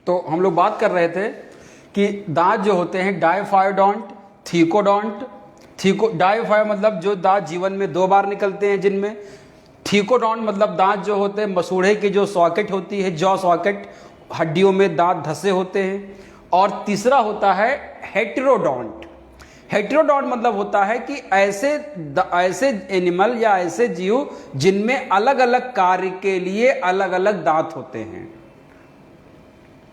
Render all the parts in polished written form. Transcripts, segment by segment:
तो हम लोग बात कर रहे थे कि दांत जो होते हैं डायफायोडोंट, थीकोडोंट। डायफायो मतलब जो दांत जीवन में 2 बार निकलते हैं जिनमें। थीकोडोंट मतलब दांत जो होते हैं मसूड़े की जो सॉकेट होती है, जॉ सॉकेट, हड्डियों में दांत धसे होते हैं। और तीसरा होता है हेटेरोडोंट। हेटेरोडोंट मतलब होता है कि ऐसे एनिमल या ऐसे जीव जिनमें अलग अलग कार्य के लिए अलग अलग दांत होते हैं।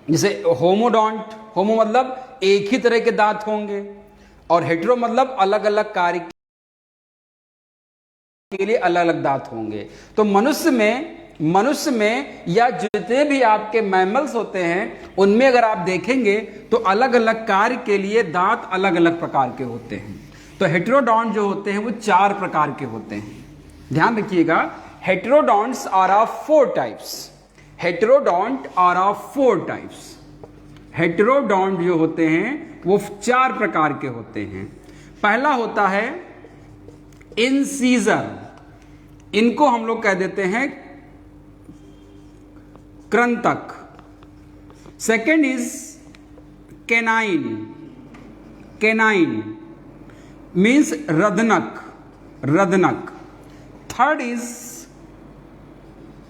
जैसे होमोडोंट, होमो मतलब एक ही तरह के दांत होंगे, और हेटेरो मतलब अलग अलग कार्य के लिए अलग अलग दांत होंगे। तो मनुष्य में या जितने भी आपके मैमल्स होते हैं उनमें अगर आप देखेंगे तो अलग अलग कार्य के लिए दांत अलग अलग प्रकार के होते हैं। तो हेटेरोडोंट जो होते हैं वो 4 प्रकार के होते हैं। ध्यान रखिएगा, heterodonts are of 4 types. Heterodont are of 4 types. Heterodont जो होते हैं वो 4 प्रकार के होते हैं। पहला होता है इंसीजर, इनको हम लोग कह देते हैं कृंतक। Second is canine, canine means रदनक, रदनक। थर्ड इज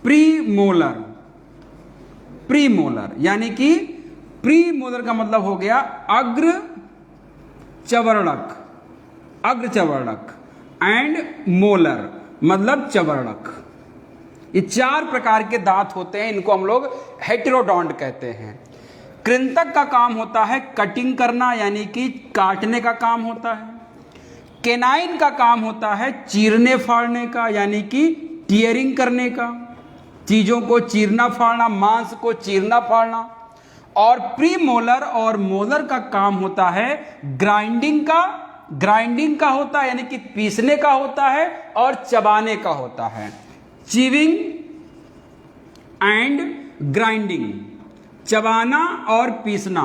प्रीमोलर, प्रीमोलर यानी कि प्रीमोलर का मतलब हो गया अग्र चवर्णक, अग्र चवर्णक, एंड मोलर मतलब चवर्णक। ये 4 प्रकार के दांत होते हैं, इनको हम लोग हेटेरोडोंट कहते हैं। कृंतक का काम होता है कटिंग करना यानी कि काटने का काम होता है। कैनाइन का काम होता है चीरने फाड़ने का यानी कि टीयरिंग करने का, चीजों को चीरना फाड़ना, मांस को चीरना फाड़ना। और प्रीमोलर और मोलर का काम होता है ग्राइंडिंग का, ग्राइंडिंग का होता है यानी कि पीसने का होता है, और चबाने का होता है। चीविंग एंड ग्राइंडिंग, चबाना और पीसना,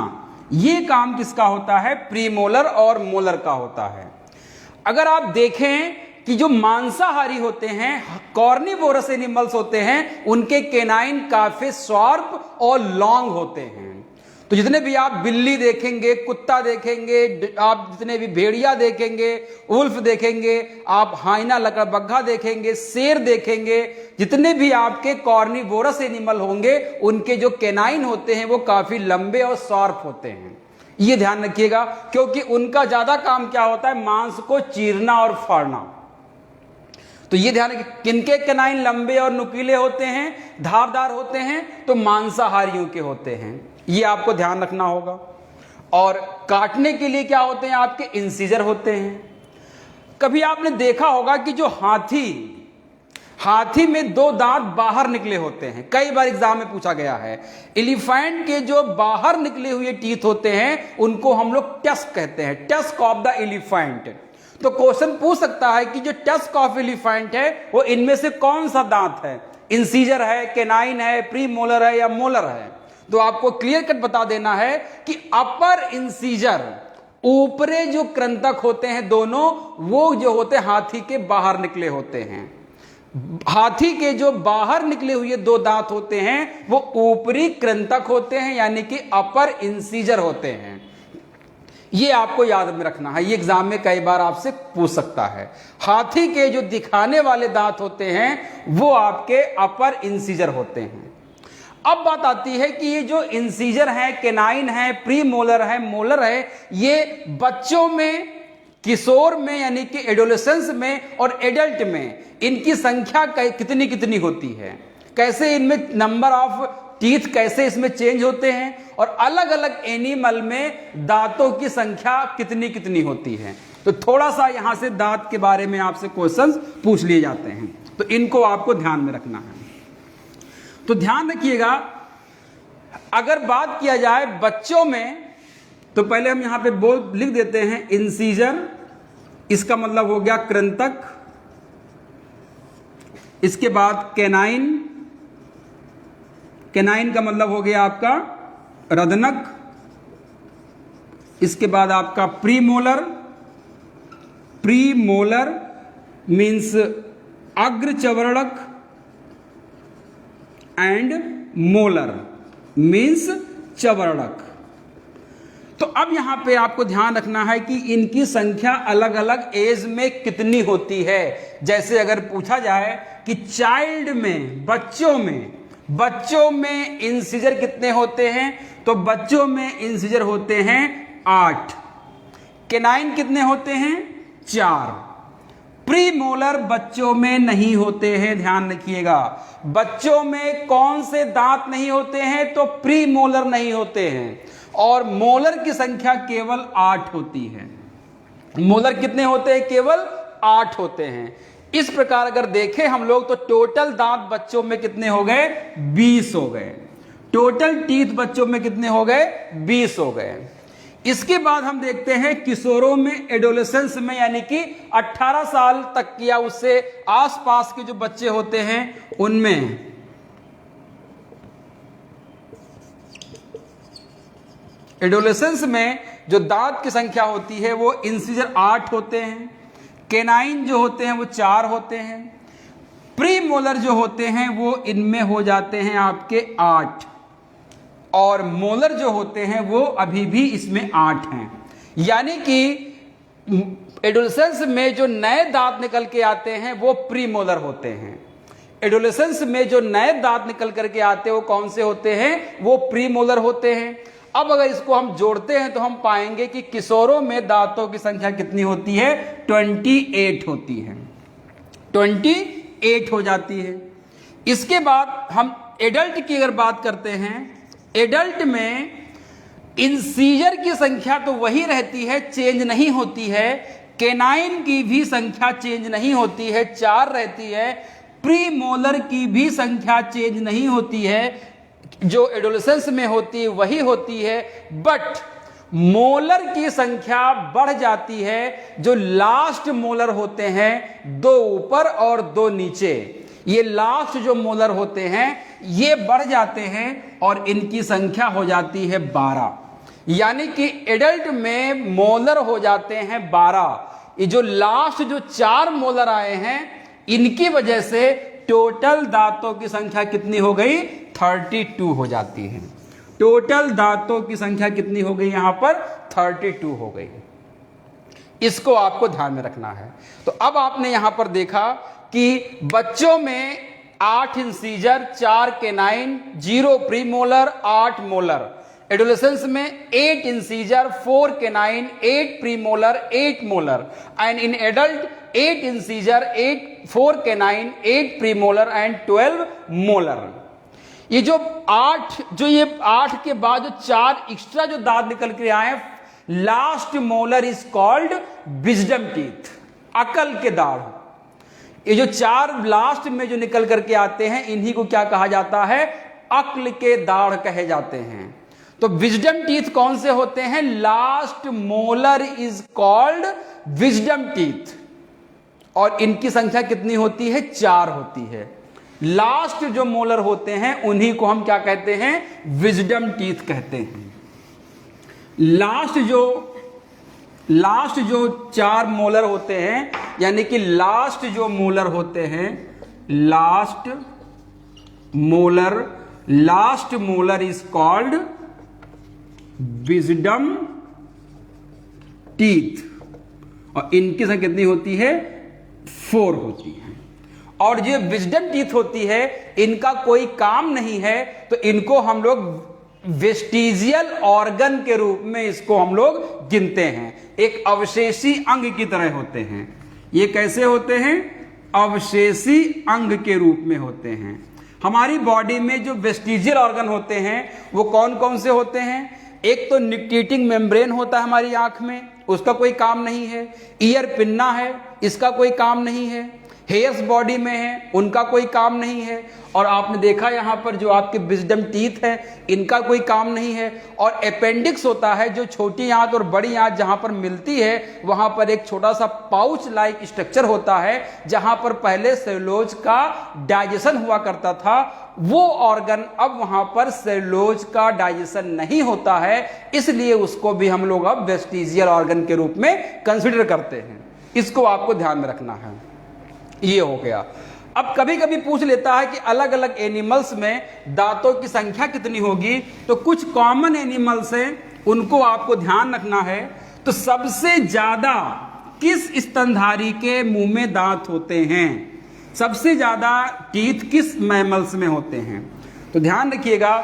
ये काम किसका होता है? प्रीमोलर और मोलर का होता है। अगर आप देखें कि जो मांसाहारी होते हैं, कॉर्निवोरस एनिमल्स होते हैं, उनके कैनाइन काफी शार्प और लॉन्ग होते हैं। तो जितने भी आप बिल्ली देखेंगे, कुत्ता देखेंगे, आप जितने भी भेड़िया देखेंगे, उल्फ देखेंगे, आप हाइना लकड़बग्घा देखेंगे, शेर देखेंगे, जितने भी आपके कॉर्निवोरस एनिमल होंगे उनके जो कैनाइन होते हैं वो काफी लंबे और शार्प होते हैं। ये ध्यान रखिएगा, क्योंकि उनका ज्यादा काम क्या होता है? मांस को चीरना और फाड़ना। तो ये ध्यान रखिए, किनके कैनाइन लंबे और नुकीले होते हैं, धारदार होते हैं? तो मांसाहारियों के होते हैं। ये आपको ध्यान रखना होगा। और काटने के लिए क्या होते हैं? आपके इंसीजर होते हैं। कभी आपने देखा होगा कि जो हाथी में 2 दांत बाहर निकले होते हैं, कई बार एग्जाम में पूछा गया है। एलिफेंट के जो बाहर निकले हुए टीथ होते हैं उनको हम लोग टस्क कहते हैं, टस्क ऑफ द एलिफेंट। तो क्वेश्चन पूछ सकता है कि जो टस्क ऑफ एलिफेंट है वो इनमें से कौन सा दांत है? इंसीजर है, कैनाइन है, प्रीमोलर है या मोलर है? तो आपको क्लियर कट बता देना है कि अपर इंसीजर, ऊपरे जो कृंतक होते हैं दोनों, वो जो होते हैं हाथी के बाहर निकले होते हैं। हाथी के जो बाहर निकले हुए 2 दांत होते हैं वो ऊपरी कृंतक होते हैं यानी कि अपर इंसीजर होते हैं। ये आपको याद में रखना है, ये एग्जाम में कई बार आपसे पूछ सकता है। हाथी के जो दिखाने वाले दांत होते हैं वो आपके अपर इंसीजर होते हैं। अब बात आती है कि ये जो इंसीजर है, कैनाइन है, प्रीमोलर है, मोलर है, ये बच्चों में, किशोर में यानी कि एडोलेसेंस में और एडल्ट में इनकी संख्या कितनी कितनी होती है? कैसे इनमें नंबर ऑफ टीथ कैसे इसमें चेंज होते हैं? और अलग अलग एनिमल में दांतों की संख्या कितनी कितनी होती है? तो थोड़ा सा यहां से दांत के बारे में आपसे क्वेश्चंस पूछ लिए जाते हैं, तो इनको आपको ध्यान में रखना है। तो ध्यान रखिएगा, अगर बात किया जाए बच्चों में, तो पहले हम यहां पे लिख देते हैं इंसीजर, इसका मतलब हो गया कृंतक। इसके बाद कैनाइन, कैनाइन का मतलब हो गया आपका रदनक। इसके बाद आपका प्रीमोलर, प्रीमोलर मीन्स अग्र चवर्णक, एंड मोलर मीन्स चवर्णक। तो अब यहां पे आपको ध्यान रखना है कि इनकी संख्या अलग अलग एज में कितनी होती है। जैसे अगर पूछा जाए कि चाइल्ड में, बच्चों में इंसिजर कितने होते हैं, तो बच्चों में इंसिजर होते हैं 8। केनाइन कितने होते हैं? 4। प्री मोलर बच्चों में नहीं होते हैं, ध्यान रखिएगा। बच्चों में कौन से दांत नहीं होते हैं? तो प्री मोलर नहीं होते हैं, और मोलर की संख्या केवल 8 होती है। मोलर कितने होते हैं? केवल 8 होते हैं। इस प्रकार अगर देखें हम लोग तो टोटल दांत बच्चों में कितने हो गए? 20 हो गए। टोटल टीथ बच्चों में कितने हो गए? 20 हो गए। इसके बाद हम देखते हैं किशोरों में, एडोलेसेंस में, यानी कि 18 साल तक या उससे आसपास के जो बच्चे होते हैं उनमें एडोलेसेंस में जो दांत की संख्या होती है वो इंसिजर 8 होते हैं। केनाइन जो होते हैं वो 4 होते हैं। प्री मोलर जो होते हैं वो इनमें हो जाते हैं आपके 8, और मोलर जो होते हैं वो अभी भी इसमें 8 हैं। यानी कि एडोलेसेंस में जो नए दांत निकल के आते हैं वो प्री मोलर होते हैं। एडोलेसेंस में जो नए दांत निकल करके आते हैं वो कौन से होते हैं? वो प्री मोलर होते हैं। अब अगर इसको हम जोड़ते हैं तो हम पाएंगे कि किशोरों में दांतों की संख्या कितनी होती है? 28 होती है। 28 हो जाती है। इसके बाद हम एडल्ट की अगर बात करते हैं, एडल्ट में इंसीजर की संख्या तो वही रहती है, चेंज नहीं होती है। केनाइन की भी संख्या चेंज नहीं होती है, 4 रहती है। प्री मोलर की भी संख्या चेंज नहीं होती है, जो एडोलेसेंस में होती है वही होती है। बट मोलर की संख्या बढ़ जाती है। जो लास्ट मोलर होते हैं, 2 ऊपर और 2 नीचे, ये लास्ट जो मोलर होते हैं ये बढ़ जाते हैं और इनकी संख्या हो जाती है 12। यानी कि एडल्ट में मोलर हो जाते हैं 12। ये जो लास्ट जो 4 मोलर आए हैं इनकी वजह से टोटल दांतों की संख्या कितनी हो गई? 32 हो जाती है। टोटल दांतों की संख्या कितनी हो गई? यहां पर 32 हो गई। इसको आपको ध्यान में रखना है। तो अब आपने यहां पर देखा कि बच्चों में 8 incisor, 4 canine, 0 pre molar, 8 molar. Adolescence में 8 incisor, 4 canine, 8 pre molar, 8 molar. And in adult 8 incisor, 4 canine, 8 pre molar and 12 molar. ये जो 8 के बाद जो 4 एक्स्ट्रा जो दांत निकल के आए, last molar is called wisdom teeth, अकल के दाढ़। ये जो 4 लास्ट में जो निकल करके आते हैं इन्हीं को क्या कहा जाता है? अक्ल के दाढ़ कहे जाते हैं। तो विजडम टीथ कौन से होते हैं? Last molar is called wisdom teeth, और इनकी संख्या कितनी होती है? 4 होती है। लास्ट जो मोलर होते हैं उन्हीं को हम क्या कहते हैं? विजडम टीथ कहते हैं। लास्ट जो 4 मोलर होते हैं, यानी कि लास्ट जो मोलर होते हैं, last molar is called wisdom teeth, और इनकी संख्या कितनी होती है? 4 होती है। और जो विजडम टीथ होती है इनका कोई काम नहीं है, तो इनको हम लोग वेस्टिजियल ऑर्गन के रूप में इसको हम लोग गिनते हैं। एक अवशेषी अंग की तरह होते हैं। ये कैसे होते हैं? अवशेषी अंग के रूप में होते हैं। हमारी बॉडी में जो वेस्टिजियल ऑर्गन होते हैं वो कौन कौन से होते हैं? एक तो निक्टेटिंग मेम्ब्रेन होता है हमारी आंख में, उसका कोई काम नहीं है। ईयर पिन्ना है, इसका कोई काम नहीं है। हेयर्स बॉडी में है, उनका कोई काम नहीं है। और आपने देखा यहाँ पर जो आपके विजडम टीथ है इनका कोई काम नहीं है। और अपेंडिक्स होता है, जो छोटी आंत और बड़ी आंत जहाँ पर मिलती है वहाँ पर एक छोटा सा पाउच लाइक स्ट्रक्चर होता है, जहाँ पर पहले सेलुलोज का डाइजेशन हुआ करता था। वो ऑर्गन अब वहाँ पर सेलुलोज का डाइजेशन नहीं होता है, इसलिए उसको भी हम लोग अब वेस्टिजियल ऑर्गन के रूप में कंसिडर करते हैं। इसको आपको ध्यान में रखना है। ये हो गया। अब कभी कभी पूछ लेता है कि अलग अलग एनिमल्स में दांतों की संख्या कितनी होगी, तो कुछ कॉमन एनिमल्स हैं उनको आपको ध्यान रखना है। तो सबसे ज्यादा किस स्तनधारी के मुंह में दांत होते हैं, सबसे ज्यादा टीथ किस मैमल्स में होते हैं? तो ध्यान रखिएगा,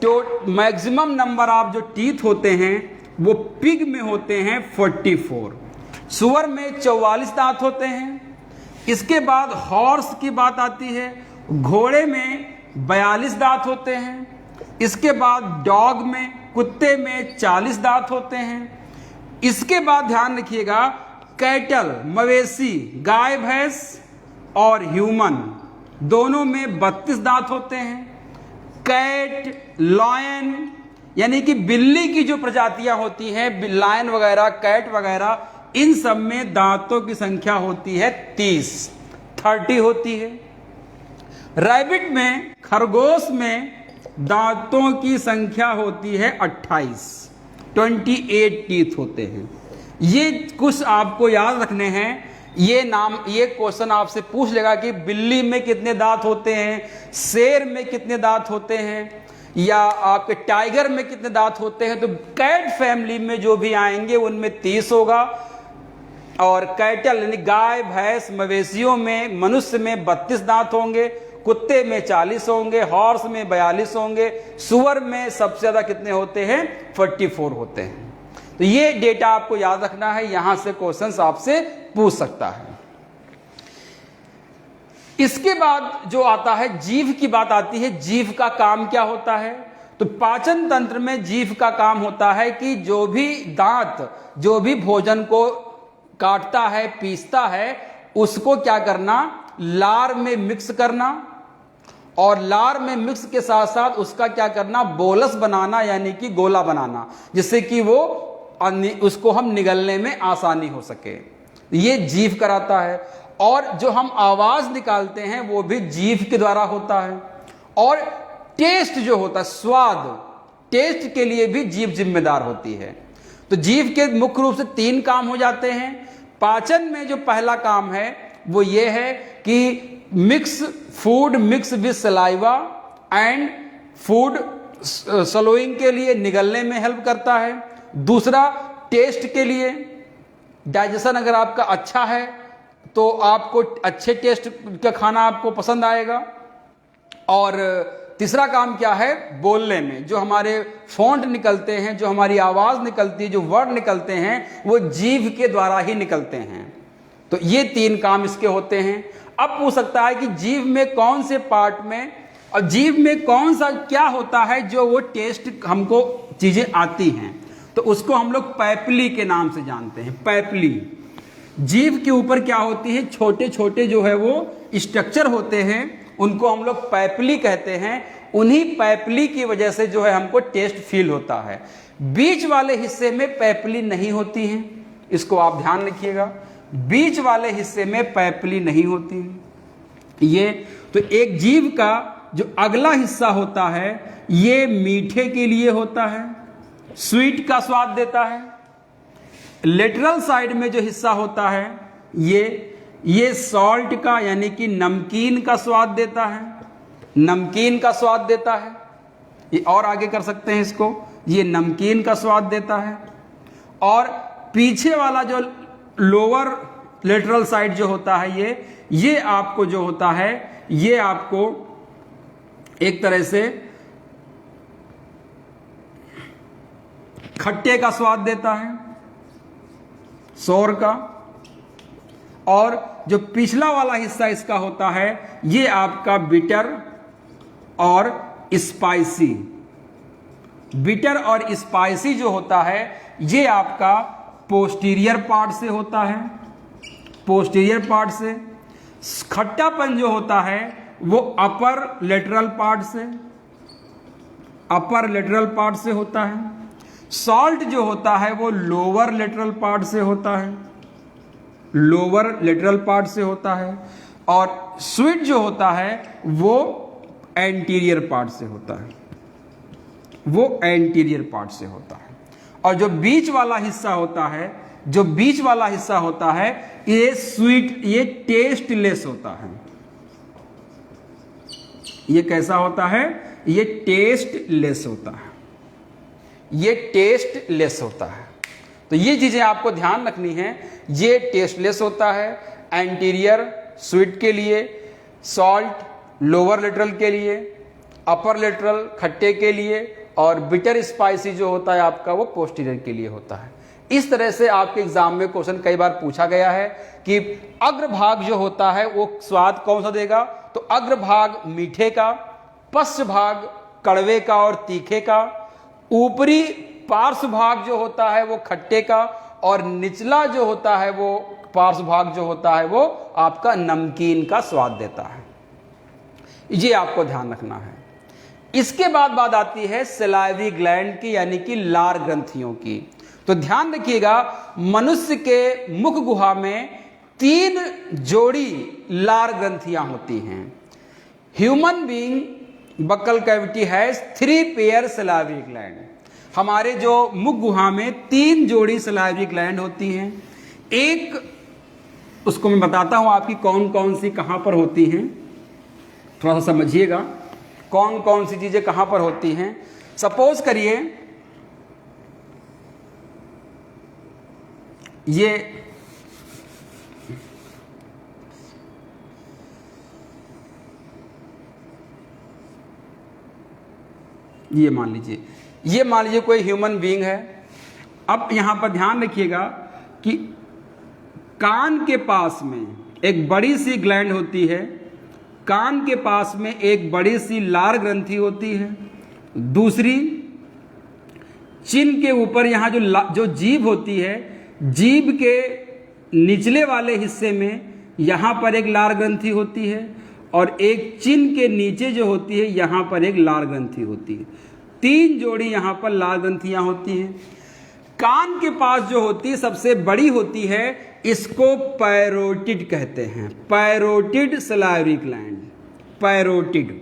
तो मैक्सिमम नंबर ऑफ जो टीथ होते हैं वो पिग में होते हैं 44, सुअर में 44 दांत होते हैं। इसके बाद हॉर्स की बात आती है, घोड़े में 42 दांत होते हैं। इसके बाद डॉग में, कुत्ते में 40 दांत होते हैं। इसके बाद ध्यान रखिएगा, कैटल मवेशी, गाय भैंस और ह्यूमन दोनों में 32 दांत होते हैं। कैट, लॉयन यानी कि बिल्ली की जो प्रजातियां होती हैं, लायन वगैरह, कैट वगैरह, इन सब में दांतों की संख्या होती है 30 होती है। रैबिट में, खरगोश में दांतों की संख्या होती है 28 टीथ होते हैं। ये कुछ आपको याद रखने हैं। ये क्वेश्चन आपसे पूछ लेगा कि बिल्ली में कितने दांत होते हैं, शेर में कितने दांत होते हैं, या आपके टाइगर में कितने दांत होते हैं। तो कैट फैमिली में जो भी आएंगे उनमें 30 होगा, और कैटल यानी गाय भैंस मवेशियों में, मनुष्य में 32 दांत होंगे, कुत्ते में 40 होंगे, हॉर्स में 42 होंगे, सुअर में सबसे ज्यादा कितने होते हैं, 44 होते हैं। तो ये डेटा आपको याद रखना है, यहां से क्वेश्चंस आपसे पूछ सकता है। इसके बाद जो आता है, जीभ की बात आती है। जीभ का काम क्या होता है? तो पाचन तंत्र में जीभ का काम होता है कि जो भी दांत जो भी भोजन को काटता है, पीसता है, उसको क्या करना, लार में मिक्स करना, और लार में मिक्स के साथ साथ उसका क्या करना, बोलस बनाना यानी कि गोला बनाना, जिससे कि वो उसको हम निगलने में आसानी हो सके। ये जीभ कराता है। और जो हम आवाज निकालते हैं वो भी जीभ के द्वारा होता है। और टेस्ट जो होता है, स्वाद, टेस्ट के लिए भी जीभ जिम्मेदार होती है। तो जीभ के मुख्य रूप से 3 काम हो जाते हैं। पाचन में जो पहला काम है वो ये है कि mix food mix with saliva and food swallowing के लिए, निगलने में हेल्प करता है। दूसरा, टेस्ट के लिए, डाइजेशन अगर आपका अच्छा है तो आपको अच्छे टेस्ट का खाना आपको पसंद आएगा। और तीसरा काम क्या है, बोलने में जो हमारे फॉन्ट निकलते हैं, जो हमारी आवाज निकलती है, जो वर्ड निकलते हैं, वो जीभ के द्वारा ही निकलते हैं। तो ये 3 काम इसके होते हैं। अब पूछ सकता है कि जीभ में कौन से पार्ट में और जीभ में कौन सा क्या होता है जो वो टेस्ट हमको चीजें आती हैं। तो उसको हम लोग पैपली के नाम से जानते हैं। पैपली जीभ के ऊपर क्या होती है, छोटे छोटे जो है वो स्ट्रक्चर होते हैं, उनको हम लोग पैपली कहते हैं। उन्हीं पैपली की वजह से जो है हमको टेस्ट फील होता है। बीच वाले हिस्से में पैपली नहीं होती है, इसको आप ध्यान रखिएगा। बीच वाले हिस्से में पैपली नहीं होती है। ये तो एक जीभ का जो अगला हिस्सा होता है ये मीठे के लिए होता है, स्वीट का स्वाद देता है। लेटरल साइड में जो हिस्सा होता है ये सॉल्ट का यानी कि नमकीन का स्वाद देता है, नमकीन का स्वाद देता है। ये और आगे कर सकते हैं इसको, ये नमकीन का स्वाद देता है। और पीछे वाला जो लोअर लेटरल साइड जो होता है ये आपको जो होता है ये आपको एक तरह से खट्टे का स्वाद देता है, सोर का। और जो पिछला वाला हिस्सा इसका होता है ये आपका बिटर और स्पाइसी। बिटर और स्पाइसी जो होता है ये आपका पोस्टीरियर पार्ट से होता है, पोस्टीरियर पार्ट से। खट्टापन जो होता है वो अपर लेटरल पार्ट से, अपर लेटरल पार्ट से होता है। सॉल्ट जो होता है वो लोअर लेटरल पार्ट से होता है, लोअर लेटरल पार्ट से होता है। और स्वीट जो होता है वो एंटीरियर पार्ट से होता है, वो एंटीरियर पार्ट से होता है। और जो बीच वाला हिस्सा होता है, जो बीच वाला हिस्सा होता है ये स्वीट, ये टेस्टलेस होता है, ये कैसा होता है? ये टेस्टलेस होता है, ये टेस्टलेस होता है। तो ये चीजें आपको ध्यान रखनी है। ये टेस्टलेस होता है एंटीरियर स्वीट के लिए, सॉल्ट लोअर लिटरल के लिए, अपर लिटरल खट्टे के लिए, और बिटर स्पाइसी जो होता है आपका वो पोस्टीरियर के लिए होता है। इस तरह से आपके एग्जाम में क्वेश्चन कई बार पूछा गया है कि अग्रभाग जो होता है वो स्वाद कौन सा देगा? तो अग्रभाग मीठे का, पश्च भाग कड़वे का और तीखे का, ऊपरी पार्श्व भाग जो होता है वो खट्टे का, और निचला जो होता है वो पार्श्व भाग जो होता है वो आपका नमकीन का स्वाद देता है। ये आपको ध्यान रखना है। इसके बाद बात आती है सलाइवरी ग्लैंड की, यानी कि लार ग्रंथियों की। तो ध्यान रखिएगा, मनुष्य के मुख गुहा में 3 जोड़ी लार ग्रंथियां होती हैं। Human being buccal cavity has 3 pair salivary gland. हमारे जो मुख गुहा में 3 जोड़ी सलाइवरी ग्लैंड होती हैं। एक उसको मैं बताता हूं आपकी कौन कौन सी कहां पर होती हैं, थोड़ा सा समझिएगा कौन कौन सी चीजें कहां पर होती हैं। सपोज करिए ये मान लीजिए कोई ह्यूमन बीइंग है। अब यहां पर ध्यान रखिएगा कि कान के पास में एक बड़ी सी ग्लैंड होती है, कान के पास में एक बड़ी सी लार ग्रंथि होती है। दूसरी, चिन के ऊपर यहाँ जो जीभ होती है, जीभ के निचले वाले हिस्से में यहाँ पर एक लार ग्रंथि होती है, और एक चिन के नीचे जो होती है यहाँ पर एक लार ग्रंथि होती है। 3 जोड़ी यहाँ पर लार ग्रंथियाँ होती हैं। कान के पास जो होती है सबसे बड़ी होती है, इसको पैरोटिड कहते हैं, पैरोटिड सलाइवरी ग्लैंड, पैरोटिड।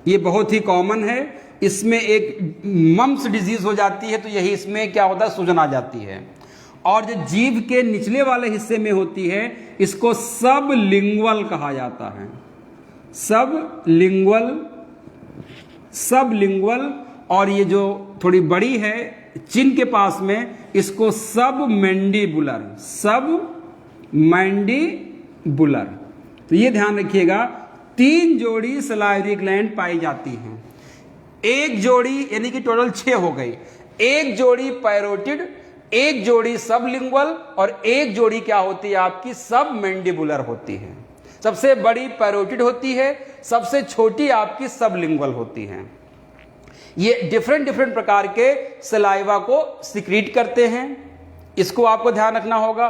ये बहुत ही कॉमन है। इसमें एक मम्स डिजीज हो जाती है तो यही इसमें क्या होता है, सूजन आ जाती है। और जो जीभ के निचले वाले हिस्से में होती है इसको सबलिंगुअल कहा जाता है, सबलिंगुअल। और ये जो थोड़ी बड़ी है चिन के पास में, इसको सबमैंडिबुलर, सबमैंडिबुलर। तो ये ध्यान रखिएगा, 3 जोड़ी सलाइवरी ग्लैंड पाई जाती हैं। एक जोड़ी यानी कि टोटल 6 हो गई। एक जोड़ी पैरोटिड, एक जोड़ी सबलिंगुअल, और एक जोड़ी क्या होती है आपकी सबमैंडिबुलर होती है। सबसे बड़ी पैरोटिड होती है, सबसे छोटी आपकी सबलिंगुअल होती है। ये डिफरेंट प्रकार के सलाइवा को सिक्रीट करते हैं, इसको आपको ध्यान रखना होगा।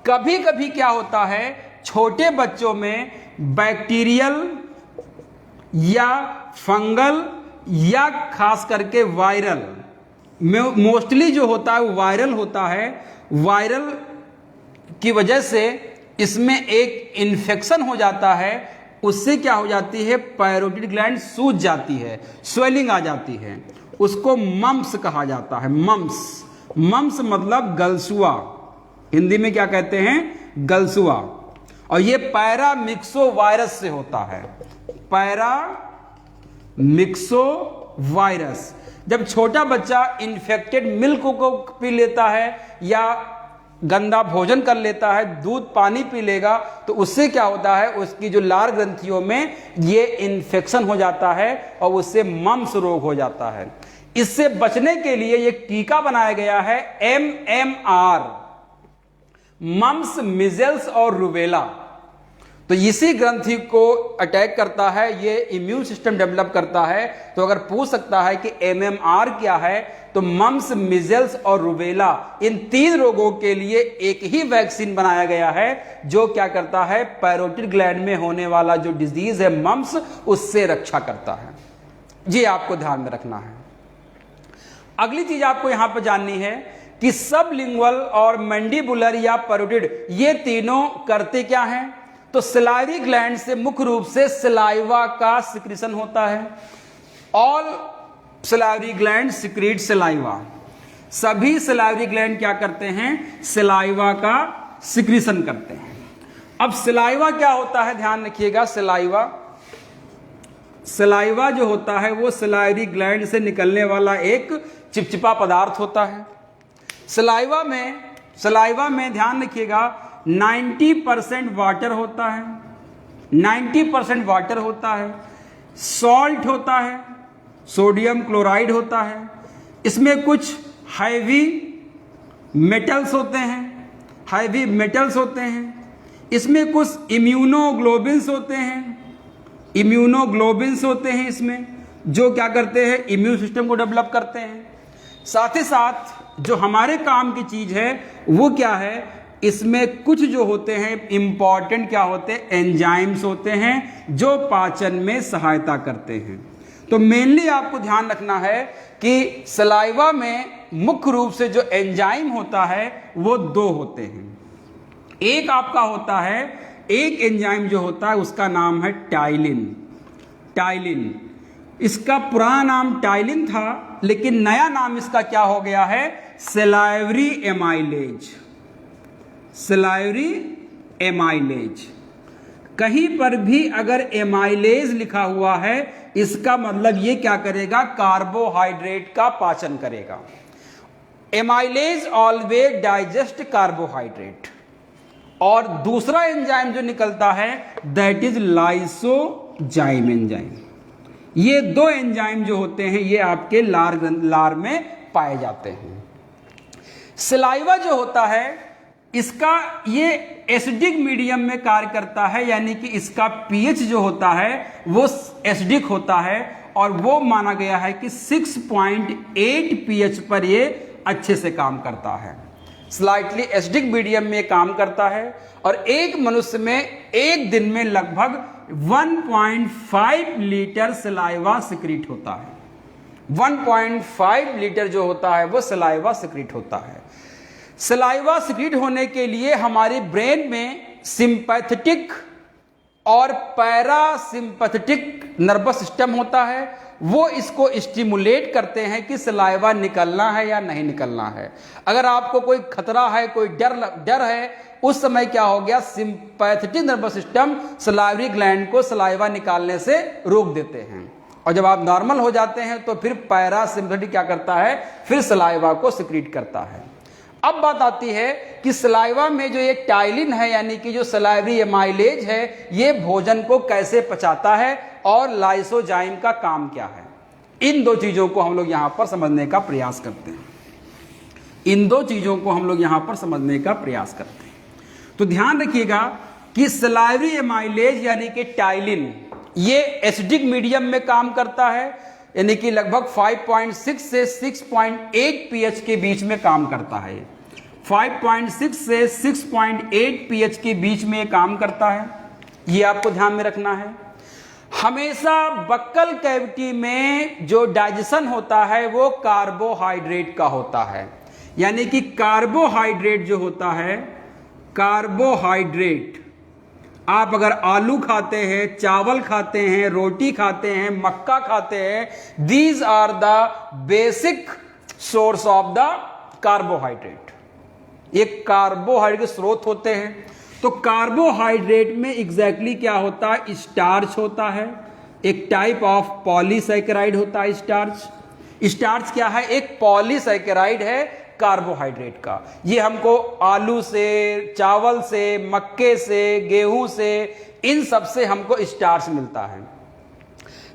कभी कभी क्या होता है, छोटे बच्चों में बैक्टीरियल या फंगल या खास करके वायरल, मोस्टली जो होता है वो वायरल होता है। वायरल की वजह से इसमें एक इन्फेक्शन हो जाता है, उससे क्या हो जाती है, पैरोटिड ग्लैंड सूज जाती है, स्वेलिंग आ जाती है। उसको मम्स कहा जाता है, मम्स मतलब गलसुआ, हिंदी में क्या कहते हैं, गलसुआ। और ये पैरामिक्सो वायरस से होता है, पैरामिक्सो वायरस। जब छोटा बच्चा इन्फेक्टेड मिल्क को पी लेता है या गंदा भोजन कर लेता है, दूध पानी पी लेगा, तो उससे क्या होता है, उसकी जो लार ग्रंथियों में ये इन्फेक्शन हो जाता है और उससे मम्स रोग हो जाता है। इससे बचने के लिए एक टीका बनाया गया है, MMR, मम्स, मिजल्स और रूबेला। तो इसी ग्रंथि को अटैक करता है, ये इम्यून सिस्टम डेवलप करता है। तो अगर पूछ सकता है कि MMR क्या है, तो मम्स, मिजल्स और रूबेला, इन 3 रोगों के लिए एक ही वैक्सीन बनाया गया है, जो क्या करता है, पैरोटिड ग्लैंड में होने वाला जो डिजीज है मम्स, उससे रक्षा करता है। ये आपको ध्यान में रखना है। अगली चीज आपको यहां पर जाननी है कि सबलिंगुअल और मैंडिबुलर या पैरोटिड, ये तीनों करते क्या हैं। तो सलाइवरी ग्लैंड से मुख्य रूप से सलाइवा का सिक्रीशन होता है। All salivary gland secrete saliva, सभी सलाइवरी ग्लैंड क्या करते हैं, सलाइवा का सिक्रीशन करते हैं। अब सलाइवा क्या होता है, ध्यान रखिएगा। सलाइवा जो होता है वो सलाइवरी ग्लैंड से निकलने वाला एक चिपचिपा पदार्थ होता है। सलाइवा में ध्यान रखिएगा 90% वाटर होता है, 90% वाटर होता है, सॉल्ट होता है, सोडियम क्लोराइड होता है, इसमें कुछ हैवी मेटल्स होते हैं, इसमें कुछ इम्यूनोग्लोबिन्स होते हैं इसमें, जो क्या करते हैं, इम्यून सिस्टम को डेवलप करते हैं। साथ ही साथ जो हमारे काम की चीज है वो क्या है, इसमें कुछ जो होते हैं इंपॉर्टेंट क्या होते हैं, एंजाइम्स होते हैं जो पाचन में सहायता करते हैं। तो मेनली आपको ध्यान रखना है कि सलाइवा में मुख्य रूप से जो एंजाइम होता है वो दो होते हैं। एक आपका होता है, एक एंजाइम जो होता है उसका नाम है टाइलिन। इसका पुराना नाम टाइलिन था, लेकिन नया नाम इसका क्या हो गया है, सलाइवरी एमाइलेज। कहीं पर भी अगर एमाइलेज लिखा हुआ है, इसका मतलब ये क्या करेगा, कार्बोहाइड्रेट का पाचन करेगा। Amylase always digest carbohydrate. और दूसरा एंजाइम जो निकलता है दैट इज लाइसोजाइम एंजाइम। ये दो एंजाइम जो होते हैं ये आपके लार में पाए जाते हैं। सलाइवा जो होता है इसका ये एसिडिक मीडियम में कार्य करता है, यानी कि इसका पीएच जो होता है वो एसिडिक होता है, और वो माना गया है कि 6.8 पीएच पर ये अच्छे से काम करता है। स्लाइटली एसिडिक मीडियम में काम करता है, और एक मनुष्य में एक दिन में लगभग 1.5 लीटर सलाइवा सिक्रीट होता है। 1.5 लीटर जो होता है वो सलाइवा सिक्रीट होता है। सलाइवा सिक्रीट होने के लिए हमारे ब्रेन में सिंपैथेटिक और पैरासिम्पैथेटिक नर्वस सिस्टम होता है, वो इसको स्टिमुलेट करते हैं कि सलाइवा निकलना है या नहीं निकलना है। अगर आपको कोई खतरा है, कोई डर है, उस समय क्या हो गया, sympathetic nervous system salivary gland को सलाइवा निकालने से रोक देते हैं, और जब आप नॉर्मल हो जाते हैं तो फिर पैरासिम्पैथेटिक क्या करता है, फिर सलाइवा को सिक्रीट करता है। अब बात आती है कि सलाइवा में जो एक टाइलिन है, यानी कि जो सलाइवरी एमाइलेज है, ये भोजन को कैसे पचाता है और लाइसोजाइम का काम क्या है। इन दो चीजों को हम लोग यहां पर समझने का प्रयास करते हैं। तो ध्यान रखिएगा कि सलाइवरी एमाइलेज यानी कि टाइलिन ये एसिडिक मीडियम में काम करता है, यानी कि लगभग 5.6 से 6.8 पीएच के बीच में काम करता है। 5.6 से 6.8 पीएच के बीच में काम करता है, ये आपको ध्यान में रखना है। हमेशा बक्कल कैविटी में जो डाइजेशन होता है वो कार्बोहाइड्रेट का होता है, यानी कि कार्बोहाइड्रेट जो होता है, कार्बोहाइड्रेट आप अगर आलू खाते हैं, चावल खाते हैं, रोटी खाते हैं, मक्का खाते हैं, these are the basic source of the carbohydrate. ये कार्बोहाइड्रेट के स्रोत होते हैं। तो कार्बोहाइड्रेट में एग्जैक्टली क्या होता है, स्टार्च होता है, एक टाइप ऑफ पॉलीसैकेराइड होता है। स्टार्च क्या है, एक पॉलीसैकेराइड है कार्बोहाइड्रेट का। ये हमको आलू से, चावल से, मक्के से, गेहूं से, इन सब से हमको स्टार्च मिलता है।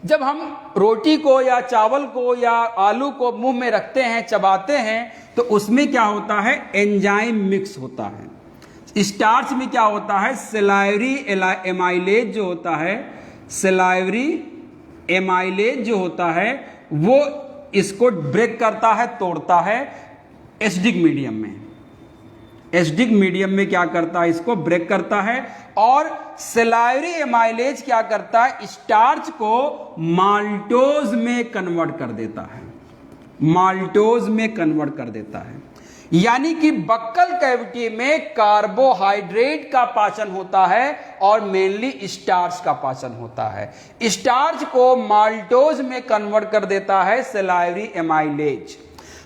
जब हम रोटी को या चावल को या आलू को मुंह में रखते हैं, चबाते हैं, तो उसमें क्या होता है, एंजाइम मिक्स होता है। स्टार्च में क्या होता है, सलाइवरी एमाइलेज जो होता है, सलाइवरी एमाइलेज जो होता है वो इसको ब्रेक करता है, तोड़ता है एसिडिक मीडियम में। एसिडिक मीडियम में क्या करता है, इसको ब्रेक करता है। और सलाइवरी एमाइलेज क्या करता है, स्टार्च को माल्टोज में कन्वर्ट कर देता है, माल्टोज में कन्वर्ट कर देता है। यानी कि बक्कल कैविटी में कार्बोहाइड्रेट का पाचन होता है और मेनली स्टार्च का पाचन होता है। स्टार्च को माल्टोज में कन्वर्ट कर देता है सलाइवरी एमाइलेज।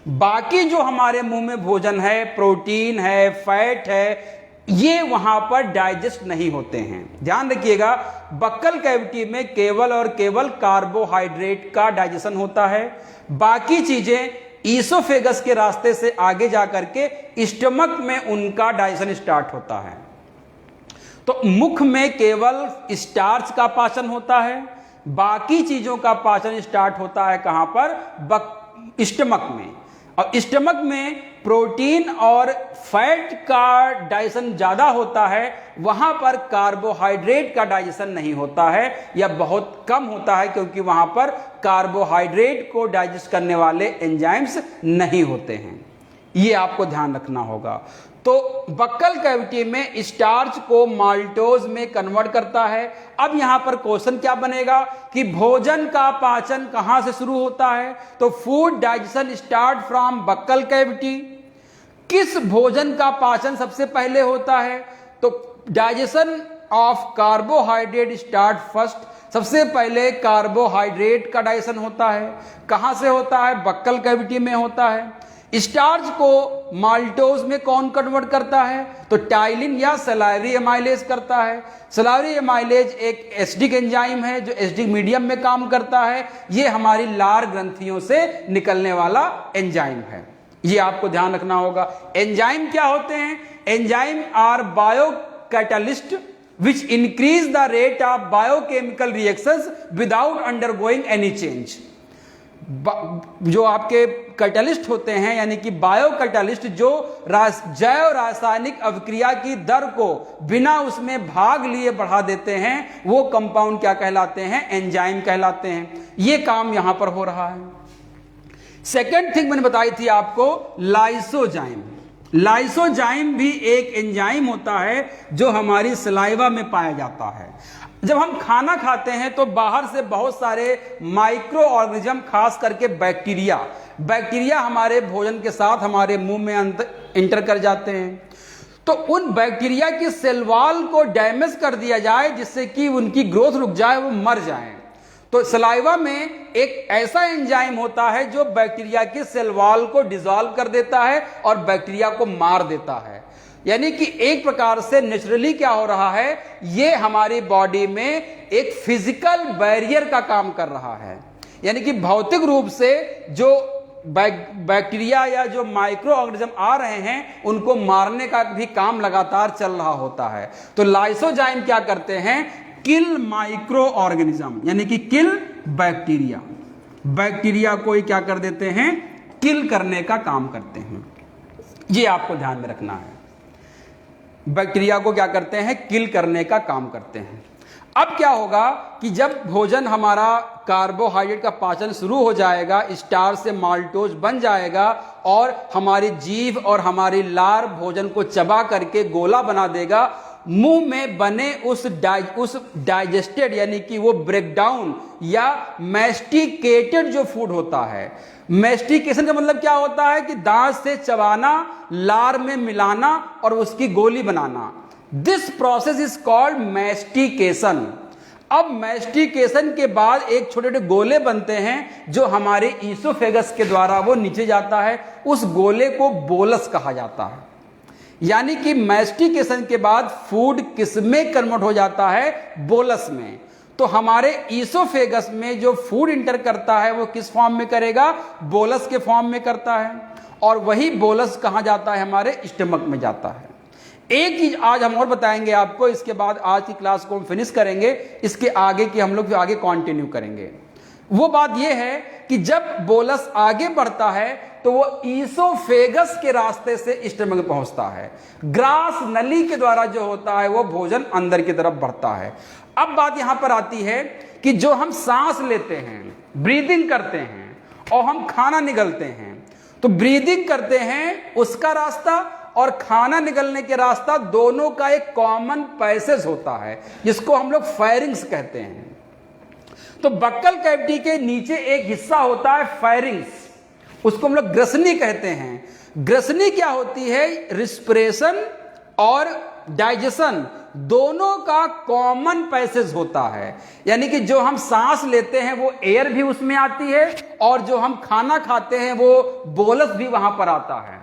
बाकी जो हमारे मुंह में भोजन है, प्रोटीन है, फैट है, ये वहां पर डाइजेस्ट नहीं होते हैं। ध्यान रखिएगा, बक्कल कैविटी में केवल और केवल कार्बोहाइड्रेट का डाइजेशन होता है, बाकी चीजें ईसोफेगस के रास्ते से आगे जाकर के स्टमक में उनका डाइजेशन स्टार्ट होता है। तो मुख में केवल स्टार्च का पाचन होता है, बाकी चीजों का पाचन स्टार्ट होता है कहां पर? स्टमक में। और स्टमक में प्रोटीन और फैट का डाइजेशन ज्यादा होता है, वहां पर कार्बोहाइड्रेट का डाइजेशन नहीं होता है या बहुत कम होता है, क्योंकि वहां पर कार्बोहाइड्रेट को डाइजेस्ट करने वाले एंजाइम्स नहीं होते हैं। ये आपको ध्यान रखना होगा। तो बक्कल कैविटी में स्टार्च को माल्टोज में कन्वर्ट करता है। अब यहां पर क्वेश्चन क्या बनेगा कि भोजन का पाचन कहां से शुरू होता है? तो food digestion start from buccal cavity. किस भोजन का पाचन सबसे पहले होता है? तो digestion of carbohydrate start first. सबसे पहले कार्बोहाइड्रेट का डाइजेशन होता है। कहां से होता है? बक्कल कैविटी में होता है। स्टार्च को माल्टोज में कौन कन्वर्ट करता है? तो टाइलिन या सलाइवरी एमाइलेज करता है। सलाइवरी एमाइलेज एक एसिडिक एंजाइम है जो एसिडिक मीडियम में काम करता है। यह हमारी लार ग्रंथियों से निकलने वाला एंजाइम है। यह आपको ध्यान रखना होगा। एंजाइम क्या होते हैं? Enzyme are biocatalyst which increase the rate of biochemical reactions without undergoing any change. जो आपके कैटलिस्ट होते हैं, यानी कि बायो कैटलिस्ट, जो जैव रासायनिक अभिक्रिया की दर को बिना उसमें भाग लिए बढ़ा देते हैं, वो कंपाउंड क्या कहलाते हैं? एंजाइम कहलाते हैं। ये काम यहां पर हो रहा है। सेकेंड थिंग मैंने बताई थी आपको, लाइसोजाइम। लाइसोजाइम भी एक एंजाइम होता है जो हमारी सलाइवा में पाया जाता है। जब हम खाना खाते हैं तो बाहर से बहुत सारे माइक्रो ऑर्गेनिज्म, खास करके बैक्टीरिया हमारे भोजन के साथ हमारे मुंह में इंटर कर जाते हैं। तो उन बैक्टीरिया की सेल वॉल को डैमेज कर दिया जाए जिससे कि उनकी ग्रोथ रुक जाए, वो मर जाएं। तो सलाइवा में एक ऐसा एंजाइम होता है जो बैक्टीरिया की सेल वॉल को डिसॉल्व कर देता है और बैक्टीरिया को मार देता है। यानी कि एक प्रकार से नेचुरली क्या हो रहा है, ये हमारी बॉडी में एक फिजिकल बैरियर का काम कर रहा है। यानी कि भौतिक रूप से जो बैक्टीरिया या जो माइक्रो ऑर्गेनिज्म आ रहे हैं उनको मारने का भी काम लगातार चल रहा होता है। तो लाइसोजाइम क्या करते हैं? किल माइक्रो ऑर्गेनिज्म, यानी कि किल बैक्टीरिया। बैक्टीरिया को ही क्या कर देते हैं? किल करने का काम करते हैं। ये आपको ध्यान में रखना है। बैक्टीरिया को क्या करते हैं? किल करने का काम करते हैं। अब क्या होगा कि जब भोजन हमारा कार्बोहाइड्रेट का पाचन शुरू हो जाएगा, स्टार्च से माल्टोज बन जाएगा और हमारी जीभ और हमारी लार भोजन को चबा करके गोला बना देगा। मुंह में बने उस डाइजेस्टेड, यानी कि वो ब्रेकडाउन या मैस्टिकेटेड जो फूड होता है। मैस्टिकेशन का मतलब क्या होता है कि दांत से चबाना, लार में मिलाना और उसकी गोली बनाना। This process is called mastication. अब मैस्टिकेशन के बाद एक छोटे छोटे गोले बनते हैं जो हमारे ईसोफेगस के द्वारा वो नीचे जाता है। उस गोले को बोलस कहा जाता है। यानी कि मैस्टिकेशन के बाद फूड किस में कन्वर्ट हो जाता है? बोलस में। तो हमारे ईसोफेगस में जो फूड इंटर करता है वो किस फॉर्म में करेगा? बोलस के फॉर्म में करता है। और वही बोलस कहां जाता है? हमारे स्टमक में जाता है। एक चीज आज हम और बताएंगे आपको, इसके बाद आज की क्लास को हम फिनिश करेंगे, इसके आगे की हम लोग आगे कंटिन्यू करेंगे। वो बात यह है कि जब बोलस आगे बढ़ता है तो वो ईसोफेगस के रास्ते से स्टमक में पहुंचता है। ग्रास नली के द्वारा जो होता है वो भोजन अंदर की तरफ बढ़ता है। अब बात यहां पर आती है कि जो हम सांस लेते हैं, ब्रीदिंग करते हैं और हम खाना निगलते हैं, तो ब्रीदिंग करते हैं उसका रास्ता और खाना निकलने के रास्ता, दोनों का एक कॉमन पैसेज होता है जिसको हम लोग फेरिंग्स कहते हैं। तो बक्कल कैविटी के नीचे एक हिस्सा होता है फेरिंग्स, उसको हम लोग ग्रसनी कहते हैं। ग्रसनी क्या होती है? रिस्पिरेशन और डाइजेशन दोनों का कॉमन पैसेज होता है। यानी कि जो हम सांस लेते हैं वो एयर भी उसमें आती है और जो हम खाना खाते हैं वो बोलस भी वहां पर आता है।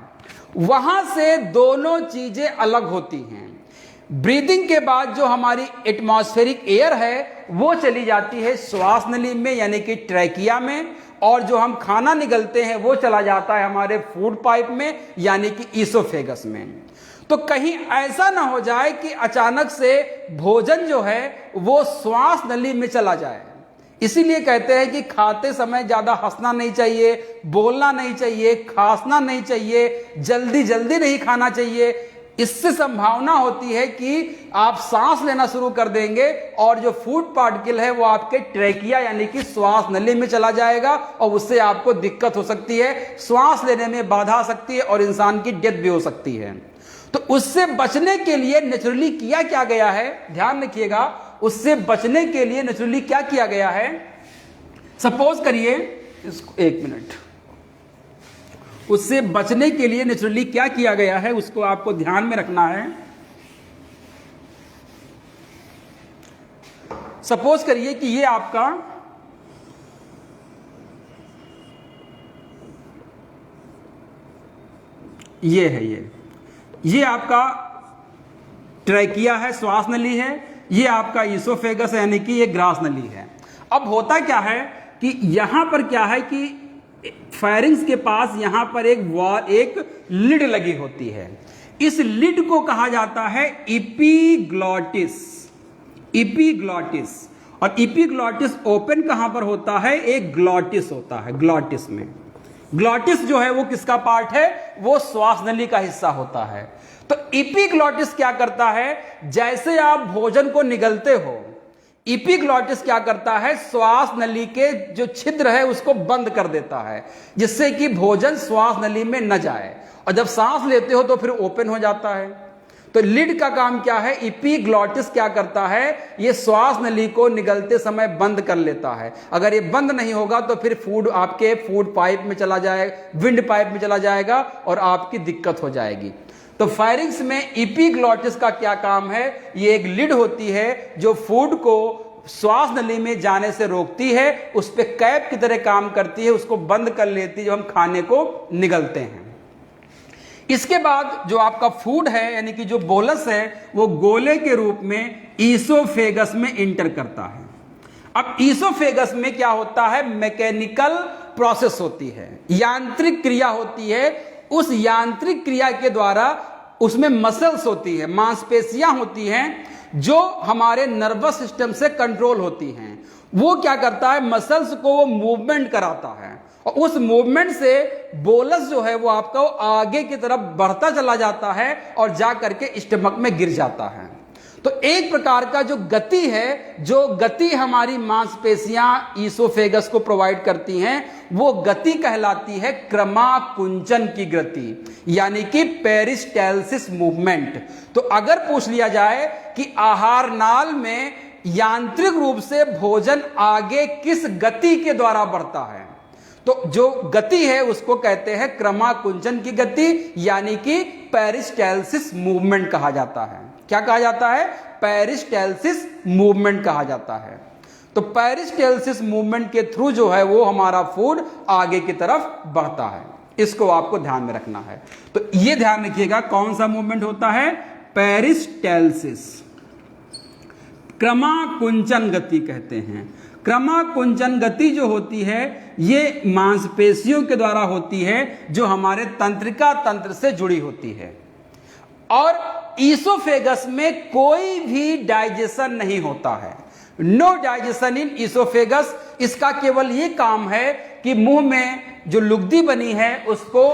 वहां से दोनों चीजें अलग होती हैं। ब्रीदिंग के बाद जो हमारी एटमॉस्फेरिक एयर है वो चली जाती है श्वास नली में यानी कि ट्रैकिया में, और जो हम खाना निगलते हैं वो चला जाता है हमारे फूड पाइप में यानी कि ईसोफेगस में। तो कहीं ऐसा ना हो जाए कि अचानक से भोजन जो है वो श्वास नली में चला जाए। इसीलिए कहते हैं कि खाते समय ज्यादा हंसना नहीं चाहिए, बोलना नहीं चाहिए, खांसना नहीं चाहिए, जल्दी जल्दी नहीं खाना चाहिए। इससे संभावना होती है कि आप सांस लेना शुरू कर देंगे और जो फूड पार्टिकल है वो आपके ट्रैकिया यानी कि श्वास नली में चला जाएगा और उससे आपको दिक्कत हो सकती है, श्वास लेने में बाधा आ सकती है और इंसान की डेथ भी हो सकती है। तो उससे बचने के लिए नेचुरली किया क्या गया है, ध्यान रखिएगा, उससे बचने के लिए नेचुरली क्या किया गया है। सपोज करिए, इसको एक मिनट, उससे बचने के लिए नेचुरली क्या किया गया है उसको आपको ध्यान में रखना है। सपोज करिए कि ये आपका ये है, ये आपका ट्रैकिया है, श्वास नली है, ये आपका ईसोफेगस है यानी कि ये ग्रास नली है। अब होता क्या है कि यहां पर क्या है कि फेरिंग्स के पास यहां पर एक लिड लगी होती है। इस लिड को कहा जाता है इपीग्लॉटिस। इपीग्लॉटिस, और इपीग्लॉटिस ओपन कहां पर होता है, एक ग्लॉटिस होता है, ग्लॉटिस में। ग्लॉटिस जो है वो किसका पार्ट है, वो श्वास नली का हिस्सा होता है। तो इपीग्लॉटिस क्या करता है, जैसे आप भोजन को निगलते हो, इपीग्लॉटिस क्या करता है, श्वास नली के जो छिद्र है उसको बंद कर देता है जिससे कि भोजन श्वास नली में न जाए, और जब सांस लेते हो तो फिर ओपन हो जाता है। तो लिड का काम क्या है, इपीग्लॉटिस क्या करता है, ये श्वास नली को निगलते समय बंद कर लेता है। अगर ये बंद नहीं होगा तो फिर फूड आपके फूड पाइप में चला जाएगा, विंड पाइप में चला जाएगा और आपकी दिक्कत हो जाएगी। तो फेरिंग्स में इपीग्लॉटिस का क्या काम है, ये एक लिड होती है जो फूड को श्वास नली में जाने से रोकती है, उस पे कैप की तरह काम करती है, उसको बंद कर लेती है जब हम खाने को निगलते हैं। इसके बाद जो आपका फूड है यानी कि जो बोलस है वो गोले के रूप में ईसोफेगस में इंटर करता है। अब ईसोफेगस में क्या होता है, मैकेनिकल प्रोसेस होती है, यांत्रिक क्रिया होती है। उस यांत्रिक क्रिया के द्वारा उसमें मसल्स होती है, मांसपेशियां होती हैं जो हमारे नर्वस सिस्टम से कंट्रोल होती हैं। वो क्या करता है, मसल्स को वो मूवमेंट कराता है और उस मूवमेंट से बोलस जो है वो आपका आगे की तरफ बढ़ता चला जाता है और जा करके स्टमक में गिर जाता है। तो एक प्रकार का जो गति है, जो गति हमारी मांसपेशियां ईसोफेगस को प्रोवाइड करती हैं, वो गति कहलाती है क्रमाकुंचन की गति यानी कि पेरिस्टाल्सिस मूवमेंट। तो अगर पूछ लिया जाए कि आहार नाल में यांत्रिक रूप से भोजन आगे किस गति के द्वारा बढ़ता है, तो जो गति है उसको कहते हैं क्रमाकुंचन की गति यानी कि पेरिस्टाल्सिस मूवमेंट कहा जाता है। क्या कहा जाता है, पेरिस्टाल्सिस मूवमेंट कहा जाता है। तो पेरिस्टाल्सिस मूवमेंट के थ्रू जो है वो हमारा फूड आगे की तरफ बढ़ता है, इसको आपको ध्यान में रखना है। तो ये ध्यान रखिएगा कौन सा मूवमेंट होता है, पेरिस्टाल्सिस, क्रमाकुंचन गति कहते हैं। क्रमाकुंचन गति जो होती है ये मांसपेशियों के द्वारा होती है जो हमारे तंत्रिका तंत्र से जुड़ी होती है। और ईसोफेगस में कोई भी डाइजेशन नहीं होता है, नो डाइजेशन इन ईसोफेगस। इसका केवल ये काम है कि मुंह में जो लुगदी बनी है उसको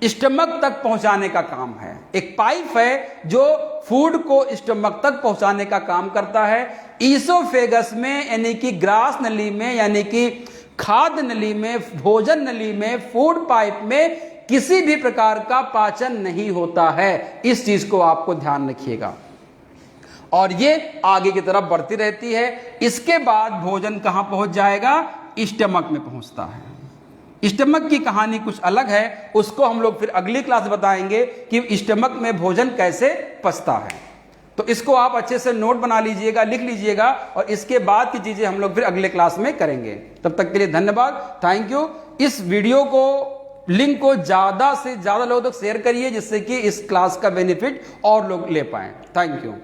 स्टमक तक पहुंचाने का काम है। एक पाइप है जो फूड को स्टमक तक पहुंचाने का काम करता है। ईसोफेगस में यानी कि ग्रास नली में यानी कि खाद्य नली में, भोजन नली में, फूड पाइप में किसी भी प्रकार का पाचन नहीं होता है। इस चीज को आपको ध्यान रखिएगा और ये आगे की तरफ बढ़ती रहती है। इसके बाद भोजन कहां पहुंच जाएगा, स्टमक में पहुंचता है। स्टमक की कहानी कुछ अलग है, उसको हम लोग फिर अगली क्लास बताएंगे कि स्टमक में भोजन कैसे पचता है। तो इसको आप अच्छे से नोट बना लीजिएगा, लिख लीजिएगा और इसके बाद की चीजें हम लोग फिर अगले क्लास में करेंगे। तब तक के लिए धन्यवाद, थैंक यू। इस वीडियो को लिंक को ज्यादा से ज्यादा लोगों तक शेयर करिए जिससे कि इस क्लास का बेनिफिट और लोग ले पाएं। Thank you.